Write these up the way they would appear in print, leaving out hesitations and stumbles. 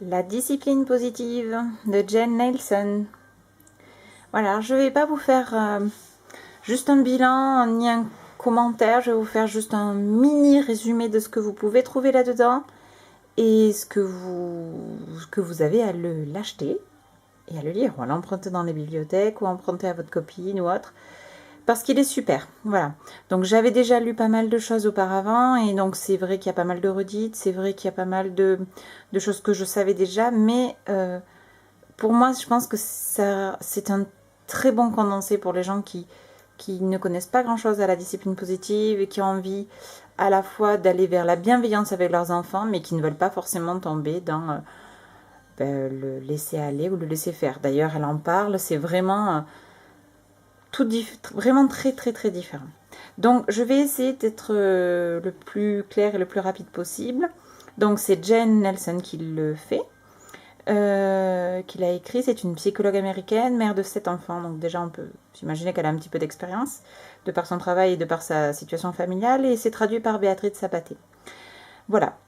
La discipline positive de Jen Nelson. Voilà, je ne vais pas vous faire juste un bilan ni un commentaire, je vais vous faire juste un mini résumé de ce que vous pouvez trouver là-dedans et ce que vous avez à l'acheter et à le lire, ou à l'emprunter dans les bibliothèques, ou emprunter à votre copine ou autre, parce qu'il est super. Voilà. Donc j'avais déjà lu pas mal de choses auparavant, et donc c'est vrai qu'il y a pas mal de redites, c'est vrai qu'il y a pas mal de choses que je savais déjà, mais pour moi, je pense que c'est un très bon condensé pour les gens qui ne connaissent pas grand-chose à la discipline positive et qui ont envie à la fois d'aller vers la bienveillance avec leurs enfants, mais qui ne veulent pas forcément tomber dans le laisser aller ou le laisser faire. D'ailleurs, elle en parle, c'est vraiment vraiment très très très différent. Donc, je vais essayer d'être le plus clair et le plus rapide possible. Donc, c'est Jen Nelson qui le fait. Qu'il a écrit. C'est une psychologue américaine, mère de 7 enfants. Donc déjà, on peut s'imaginer qu'elle a un petit peu d'expérience de par son travail et de par sa situation familiale. Et c'est traduit par Béatrice Sabaté. Voilà.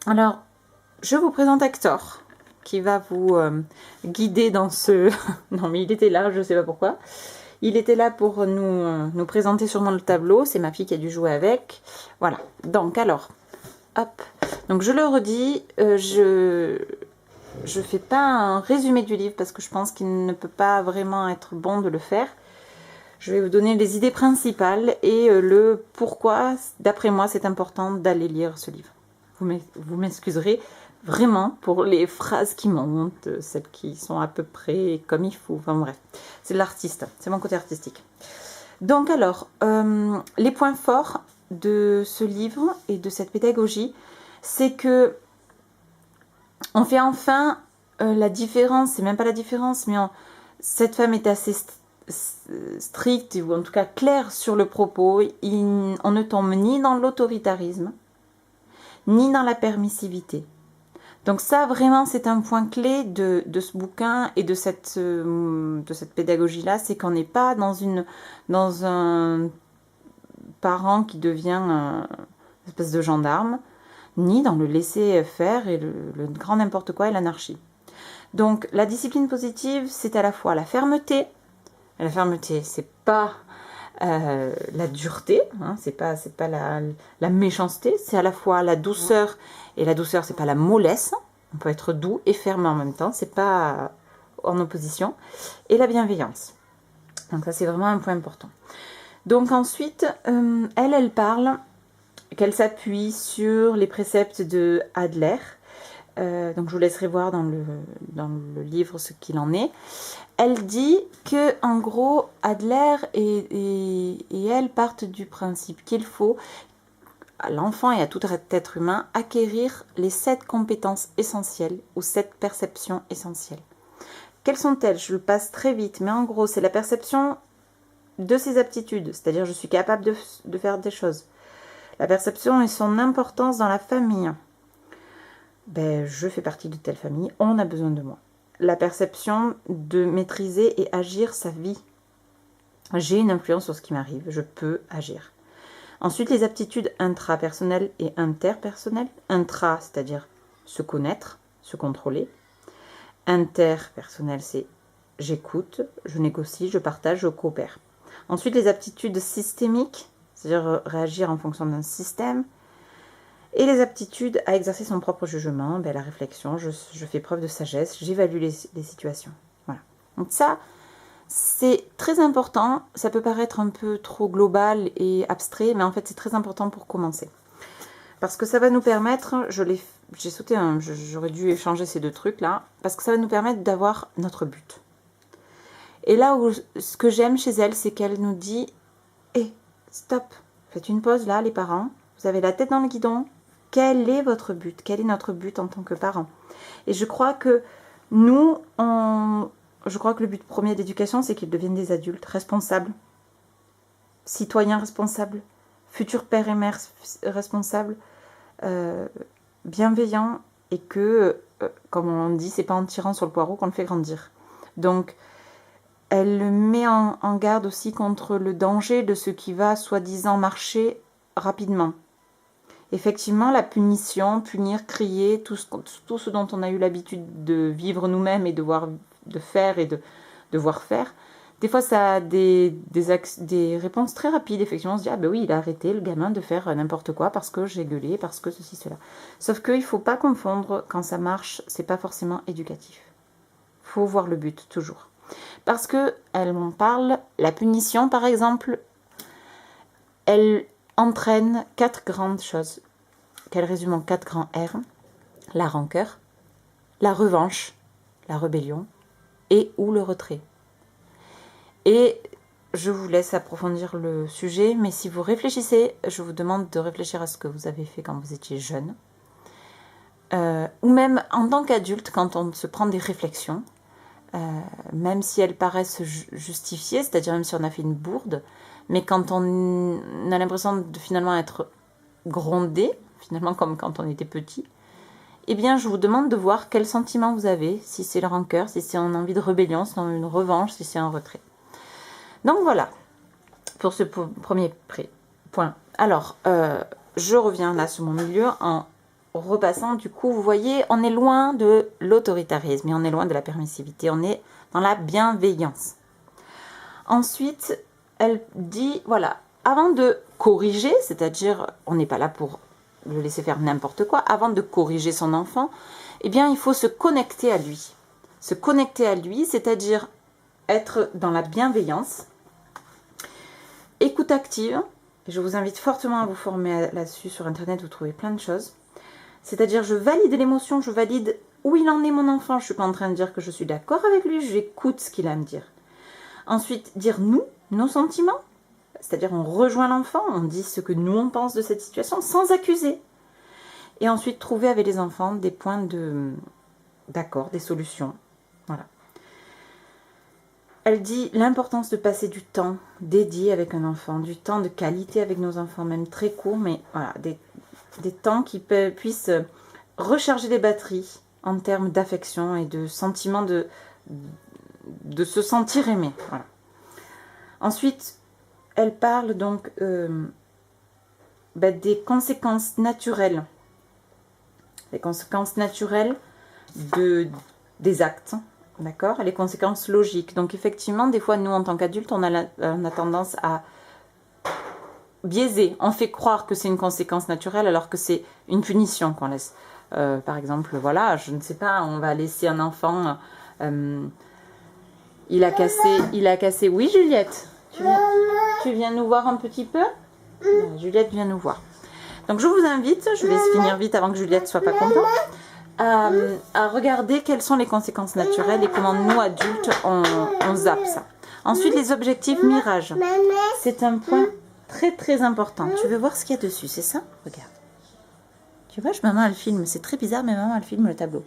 Alors, je vous présente Hector, qui va vous guider dans ce... Non, mais il était là, je ne sais pas pourquoi. Il était là pour nous présenter sûrement le tableau. C'est ma fille qui a dû jouer avec. Voilà. Donc, alors, hop. Donc, je le redis, je ne fais pas un résumé du livre parce que je pense qu'il ne peut pas vraiment être bon de le faire. Je vais vous donner les idées principales et le pourquoi, d'après moi, c'est important d'aller lire ce livre. Vous m'excuserez vraiment pour les phrases qui montent, celles qui sont à peu près comme il faut. Enfin bref, c'est de l'artiste, c'est mon côté artistique. Donc alors, les points forts de ce livre et de cette pédagogie, c'est que on fait enfin la différence, c'est même pas la différence, mais cette femme est assez stricte, ou en tout cas claire sur le propos. On ne tombe ni dans l'autoritarisme, ni dans la permissivité. Donc ça, vraiment, c'est un point clé de ce bouquin et de cette pédagogie-là, c'est qu'on n'est pas dans un parent qui devient une espèce de gendarme, ni dans le laisser faire et le grand n'importe quoi et l'anarchie. Donc la discipline positive, c'est à la fois la fermeté. La fermeté, c'est pas la dureté, hein, c'est pas la méchanceté, c'est à la fois la douceur, et la douceur, c'est pas la mollesse. On peut être doux et ferme en même temps, c'est pas en opposition. Et la bienveillance. Donc ça, c'est vraiment un point important. Donc ensuite, elle parle qu'elle s'appuie sur les préceptes de Adler. Donc je vous laisserai voir dans le livre ce qu'il en est. Elle dit que en gros Adler et elle partent du principe qu'il faut à l'enfant et à tout être humain acquérir les 7 compétences essentielles ou 7 perceptions essentielles. Quelles sont-elles? Je le passe très vite, mais en gros c'est la perception de ses aptitudes, c'est-à-dire je suis capable de faire des choses. La perception et son importance dans la famille. Je fais partie de telle famille, on a besoin de moi. La perception de maîtriser et agir sa vie. J'ai une influence sur ce qui m'arrive, je peux agir. Ensuite, les aptitudes intrapersonnelles et interpersonnelles. Intra, c'est-à-dire se connaître, se contrôler. Interpersonnel, c'est j'écoute, je négocie, je partage, je coopère. Ensuite, les aptitudes systémiques, c'est-à-dire réagir en fonction d'un système. Et les aptitudes à exercer son propre jugement, la réflexion, je fais preuve de sagesse, j'évalue les situations. Voilà. Donc ça, c'est très important. Ça peut paraître un peu trop global et abstrait, mais en fait, c'est très important pour commencer. Parce que ça va nous permettre, j'ai sauté j'aurais dû échanger ces 2 trucs-là, parce que ça va nous permettre d'avoir notre but. Et là où ce que j'aime chez elle, c'est qu'elle nous dit stop, faites une pause là, les parents, vous avez la tête dans le guidon. Quel est votre but? Quel est notre but en tant que parents? Et je crois que le but premier d'éducation, c'est qu'ils deviennent des adultes responsables, citoyens responsables, futurs pères et mères responsables, bienveillants, et que, comme on dit, c'est pas en tirant sur le poireau qu'on le fait grandir. Donc, elle met en garde aussi contre le danger de ce qui va soi-disant marcher rapidement. Effectivement, la punition, punir, crier, tout ce dont on a eu l'habitude de vivre nous-mêmes et de faire et de devoir faire, des fois ça a des réponses très rapides. Effectivement, on se dit, ah ben oui, il a arrêté le gamin de faire n'importe quoi parce que j'ai gueulé, parce que ceci, cela. Sauf qu'il ne faut pas confondre, quand ça marche, c'est pas forcément éducatif. Il faut voir le but, toujours. Parce qu'elle m'en parle, la punition par exemple, elle entraîne 4 grandes choses, qu'elle résume en 4 grands R. La rancœur, la revanche, la rébellion et ou le retrait. Et je vous laisse approfondir le sujet, mais si vous réfléchissez, je vous demande de réfléchir à ce que vous avez fait quand vous étiez jeune. Ou même en tant qu'adulte, quand on se prend des réflexions, même si elles paraissent justifiées, c'est-à-dire même si on a fait une bourde, mais quand on a l'impression de finalement être grondé, finalement comme quand on était petit, eh bien je vous demande de voir quel sentiment vous avez, si c'est la rancœur, si c'est une envie de rébellion, si c'est une revanche, si c'est un retrait. Donc voilà, pour ce premier point. Alors, je reviens là sur mon milieu en repassant, du coup, vous voyez, on est loin de l'autoritarisme et on est loin de la permissivité, on est dans la bienveillance. Ensuite, elle dit, voilà, avant de corriger, c'est-à-dire, on n'est pas là pour le laisser faire n'importe quoi, avant de corriger son enfant, eh bien, il faut se connecter à lui. Se connecter à lui, c'est-à-dire être dans la bienveillance. Écoute active, je vous invite fortement à vous former là-dessus sur internet, vous trouvez plein de choses. C'est-à-dire je valide l'émotion, je valide où il en est mon enfant, je ne suis pas en train de dire que je suis d'accord avec lui, j'écoute ce qu'il a à me dire. Ensuite, dire nous, nos sentiments, c'est-à-dire on rejoint l'enfant, on dit ce que nous on pense de cette situation sans accuser. Et ensuite trouver avec les enfants des points d'accord, des solutions. Voilà. Elle dit l'importance de passer du temps dédié avec un enfant, du temps de qualité avec nos enfants, même très court, mais voilà, des temps qui puissent recharger les batteries en termes d'affection et de sentiment de se sentir aimé. Voilà. Ensuite, elle parle donc des conséquences naturelles. Les conséquences naturelles des actes. D'accord? Les conséquences logiques. Donc effectivement, des fois, nous, en tant qu'adultes, on a tendance à biaiser. On fait croire que c'est une conséquence naturelle alors que c'est une punition qu'on laisse. Par exemple, voilà, je ne sais pas, on va laisser un enfant... il a cassé... Oui, Juliette, tu viens nous voir un petit peu? Juliette vient nous voir. Donc je vous invite, je vais finir vite avant que Juliette soit pas contente, à regarder quelles sont les conséquences naturelles et comment nous, adultes, on zappe ça. Ensuite, les objectifs mirages. C'est un point très très important. Tu veux voir ce qu'il y a dessus, c'est ça? Regarde. Tu vois, maman elle filme. C'est très bizarre, mais maman elle filme le tableau.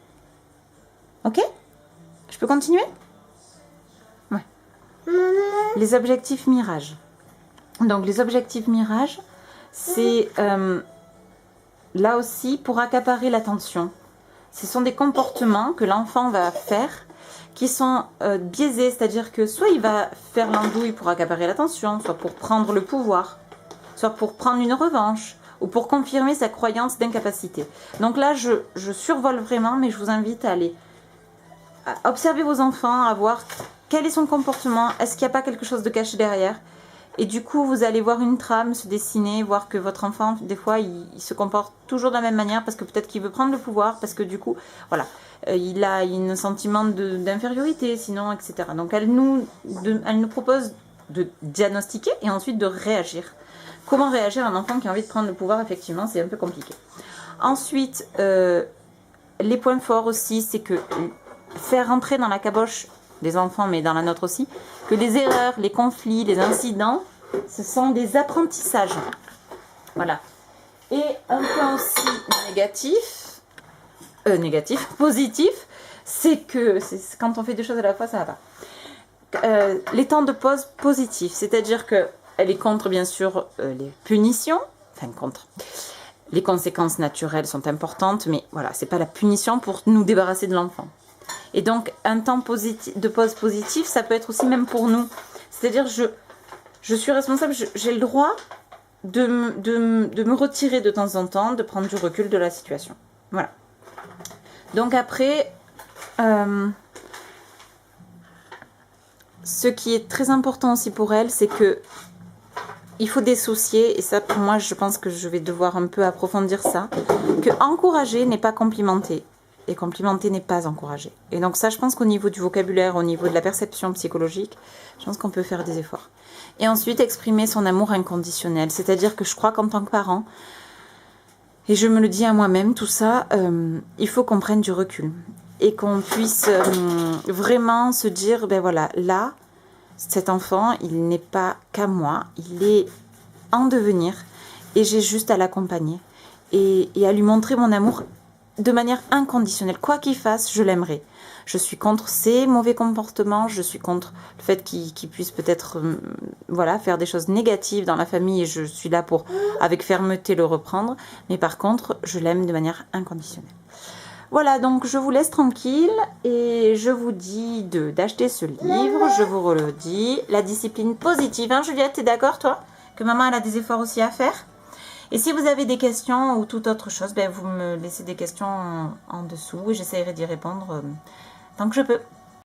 Ok? Je peux continuer? Ouais. Les objectifs mirages. Donc les objectifs mirages, c'est là aussi pour accaparer l'attention. Ce sont des comportements que l'enfant va faire qui sont biaisés, c'est-à-dire que soit il va faire l'andouille pour accaparer l'attention, soit pour prendre le pouvoir, soit pour prendre une revanche, ou pour confirmer sa croyance d'incapacité. Donc là, je survole vraiment, mais je vous invite à aller observer vos enfants, à voir quel est son comportement, est-ce qu'il n'y a pas quelque chose de caché derrière. Et du coup, vous allez voir une trame se dessiner, voir que votre enfant, des fois, il se comporte toujours de la même manière parce que peut-être qu'il veut prendre le pouvoir, parce que du coup, voilà, il a un sentiment d'infériorité, sinon, etc. Donc, elle nous propose de diagnostiquer et ensuite de réagir. Comment réagir à un enfant qui a envie de prendre le pouvoir, effectivement, c'est un peu compliqué. Ensuite, les points forts aussi, c'est que faire rentrer dans la caboche des enfants, mais dans la nôtre aussi, que les erreurs, les conflits, les incidents, ce sont des apprentissages. Voilà. Et un point aussi positif, c'est que quand on fait deux choses à la fois, ça va pas. Les temps de pause positifs, c'est-à-dire que elle est contre, bien sûr, les punitions, enfin contre. Les conséquences naturelles sont importantes, mais voilà, c'est pas la punition pour nous débarrasser de l'enfant. Et donc, un temps de pause positif, ça peut être aussi même pour nous. C'est-à-dire, je suis responsable, j'ai le droit de me retirer de temps en temps, de prendre du recul de la situation. Voilà. Donc après, ce qui est très important aussi pour elle, c'est que il faut dissocier, et ça pour moi je pense que je vais devoir un peu approfondir ça, que encourager n'est pas complimenter, et complimenter n'est pas encourager. Et donc ça je pense qu'au niveau du vocabulaire, au niveau de la perception psychologique, je pense qu'on peut faire des efforts. Et ensuite exprimer son amour inconditionnel, c'est-à-dire que je crois qu'en tant que parent, et je me le dis à moi-même, tout ça, il faut qu'on prenne du recul. Et qu'on puisse vraiment se dire, ben voilà, là, cet enfant, il n'est pas qu'à moi, il est en devenir et j'ai juste à l'accompagner et à lui montrer mon amour de manière inconditionnelle. Quoi qu'il fasse, je l'aimerai. Je suis contre ses mauvais comportements, je suis contre le fait qu'il puisse peut-être voilà, faire des choses négatives dans la famille et je suis là pour, avec fermeté, le reprendre. Mais par contre, je l'aime de manière inconditionnelle. Voilà, donc je vous laisse tranquille et je vous dis d'acheter ce livre. Je vous redis, la discipline positive. Hein, Juliette, t'es d'accord, toi? Que maman, elle a des efforts aussi à faire? Et si vous avez des questions ou toute autre chose, ben, vous me laissez des questions en dessous et j'essaierai d'y répondre tant que je peux.